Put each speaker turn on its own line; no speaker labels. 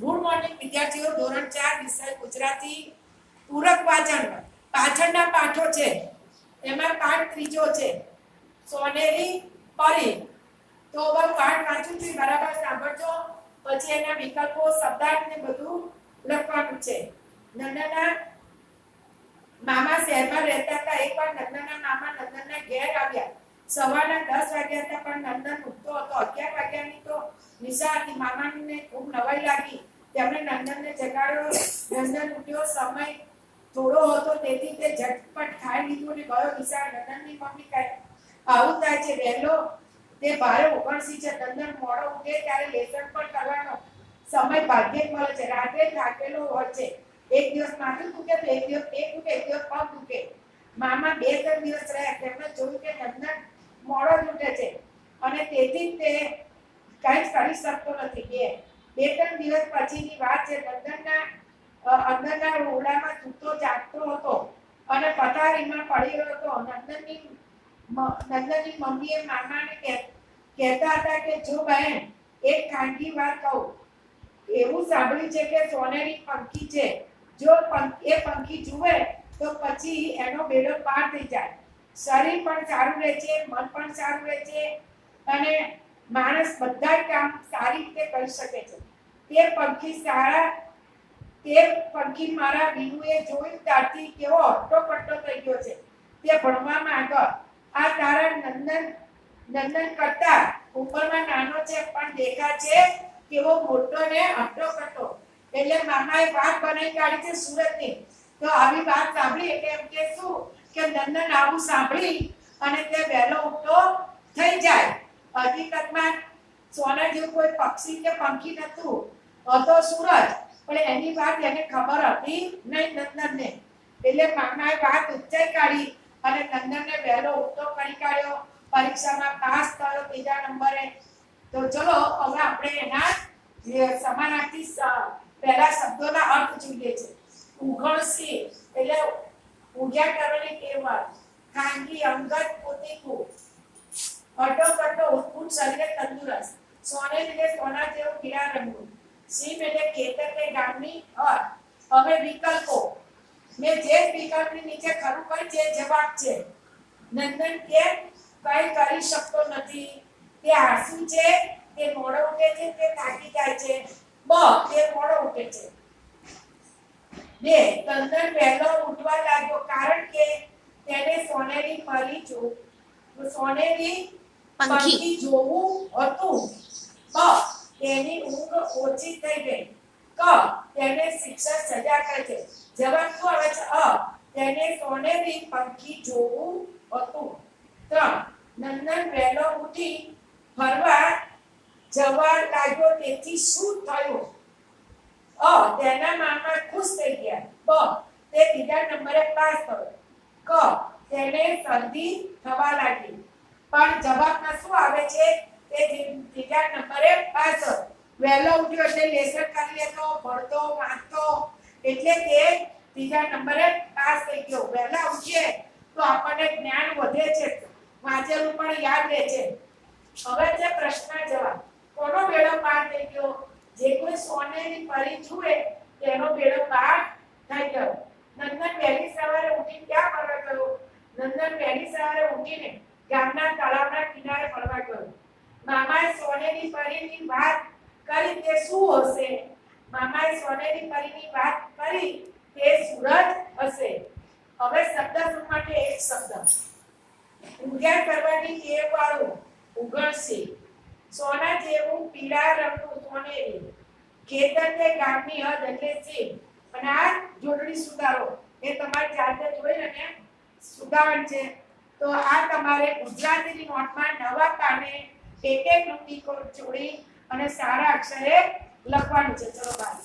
Good morning વિદ્યાર્થીઓ, ધોરણ 4 વિષય ગુજરાતી પૂરક વાંચન પાછળના પાઠો છે. એમાં પાઠ ત્રીજો છે સોનેરી પરી. તો હવે પાઠ વાંચું છું, બરાબર સાંભળજો. પછી એના વિકલ્પો, શબ્દાર્થ ને બધું લખવાનું છે. નંદનના મામા શહેરમાં રહેતા હતા. એકવાર નંદનના મામા નંદનના ઘેર આવ્યા. સવારના 10 વાગ્યા હતા, પણ નંદન ઉઠતો હતો. 11 વાગ્યાની તો નિશા હતી. મામાને ખૂબ નવાઈ લાગી. તેમણે નંદનને જગાડ્યો. નંદન ઉઠ્યો. સમય થોડો હતો, તેથી તે ઝટપટ ખાઈ લીધું અને ગયો. નિશા નંદનની મમ્મી કહે, આવું થાય છે વહેલો, તે ભારે ઉઘણસી છે. નંદન મોડો ઉઠે ત્યારે લેસન પણ કરવાનો સમય ભાગ્યે જ મળે છે. રાત્રે થાકેલો હોય છે. એક દિવસ માથું દુખે તો એક દિવસ પેટ દુખે, એક દિવસ પગ દુખે. મામા 2-3 દિવસ રહ્યા. તેમણે જોયું કે નંદન મોડો જ ઉઠે છે અને તેથી તે કંઈ કરી શકતો નથી. 2-3 દિવસ પછીની વાત છે. અંદરના ઓરડામાં સૂતો જાગતો હતો અને પથારીમાં પડી રહ્યો હતો. નંદનની મમ્મીએ મામાને કહેતા હતા કે જો બહેન, એક ખાનગી વાત કહું. એવું સાંભળ્યું છે કે સોનેરી પંખી છે. જો એ પંખી જુએ તો પછી એનો બેડો પાર થઈ જાય. શરીર પણ સારું રહે છે, મન પણ સારું રહે છે અને માણસ બધા કામ સારી રીતે કરી શકે છે. તે પંખી મારા વિનુએ જોઈ ત્યારથી કેવો હટ્ટો-કટ્ટો થઈ ગયો છે. તે ભણવામાં આગળ. આ તારા નંદન કરતા ઉંમરમાં નાનો છે, પણ દેખા છે કેવો મોટો ને હટ્ટો-કટ્ટો. એટલે મામાએ વાત બનાવી કાઢી છે સુરતની. તો આવી વાત સાંભળી એટલે એમ કે શું કે નંદન આવું સાંભળી અને તે વહેલો ઉઠતો થઈ જાય. હકીકતમાં સોના જેવું કોઈ પક્ષી કે પંખી નતું, હતો સૂરજ, પણ એની વાત એને ખબર હતી નહીં નંદનને. એટલે મામાએ વાત ઉચ્ચાઈ કાઢી અને નંદનને વહેલો ઉઠતો કરી કાઢ્યો. પરીક્ષામાં પાસ થયો 3જા નંબરે. તો ચલો હવે આપણે એના સમાનાર્થી પહેલા શબ્દોના અર્થ જોઈએ છે. ઉઘણસી એટલે ઉજાગર કરવાની ટેવ. ખાનગી, અંગત, પોતીકું. હટ્ટો-કટ્ટો, ઉત્કુટ શરીરે તંદુરસ્ત. સોનેરી એટલે સોના જેવું પીળા રંગનું. સીમ એટલે ખેતર કે ગામની હદ. હવે વિકલ્પો. મેં જે વિકલ્પની નીચે ખરું કહ્યું છે જવાબ છે. નંદન કે કંઈ કરી શકતો નથી. તે આળસુ છે, તે મોડો ઉઠે છે, તે થાકી જાય છે. તે મોડો ઉઠે છે. 2. નંદન વહેલો ઉઠવા લાગ્યો કારણ કે તેને સોનેરી પંખી જોવું હતું. તેની ઊંઘ ઓછી થઈ ગઈ. તેને શિક્ષક સજા કરે છે. જવાબ શું આવે છે? તેને સોનેરી પંખી જોવું હતું. 3. નંદન વહેલો ઉઠી ફરવા જવા લાગ્યો, તેથી શું થયું? તેના મામા ખુશ થઈ ગયા. તે 3જા નંબરે પાસ થયો. તેને શરદી થવા લાગી. પણ જવાબમાં શું આવે છે? તે 3જા નંબરે પાસ થયો. વહેલો ઉઠ્યો એટલે લેસન કરી લેતો, ભણતો, વાંચતો, એટલે તે 3જા નંબરે પાસ થઈ ગયો. વહેલા ઉઠીએ તો આપણને જ્ઞાન વધે છે, વાંચેલું પણ યાદ રહે છે. હવે છે પ્રશ્નના જવાબ. કોનો બેડો પાર થઈ ગયો? જે કોઈ સોનેરી પરી જુએ તેનો બેડો પાર થઈ ગયો. નંદન વહેલી સવારે ઉઠીને ક્યાં ફરવા ગયો? નંદન વહેલી સવારે ઉઠીને ગામના તળાવના કિનારે ફરવા ગયો. મામાએ સોનેરી પરીની વાત કરી તે શું હશે? મામાએ સોનેરી પરીની વાત કરી તે સૂરજ હશે. હવે શબ્દ માટે એક શબ્દ. ઉજાગર કરવાની ટેવ વાળું, ઉઘણસી. સોના જેવું પીળા રંગનું, સોનેરી. ખેતર કે ગામની હદ એટલે સીમ. અને આ જોડણી સુધારો એ તમારે જાતે જોઈ અને સુધારણ છે. તો આ તમારે ગુજરાતીની નોટમાં નવા પાને એક લીટી જોડી અને સારા અક્ષરે લખવાનું છે. ચલો બાય.